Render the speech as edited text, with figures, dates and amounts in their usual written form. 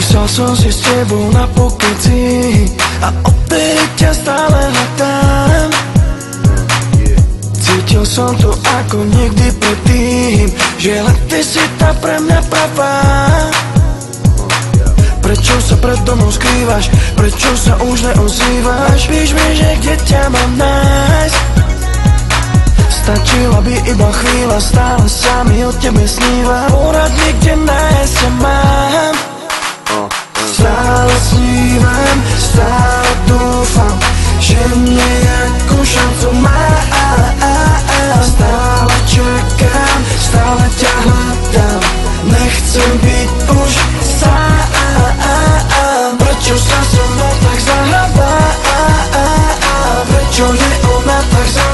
Písal som si s tebou na pokeci a odtedy ťa stále hľadám. Cítil som to ako nikdy predtým, že len ty si tá pre mňa pravá. Prečo sa pred domom skrývaš? Prečo sa už neozývaš? Píš mi, že kde ťa mám nájsť? Stačila by iba chvíľa, stále sa mi o tebe sníva. Poradne, kde nájsť ťa mám. Stále snívam, stále dúfam, že nejakú šancu mám. Stále čakám, stále ťa hľadám, nechcem byť už sám. Prečo sa so mnou tak zahráva? Prečo je ona tak zahráva?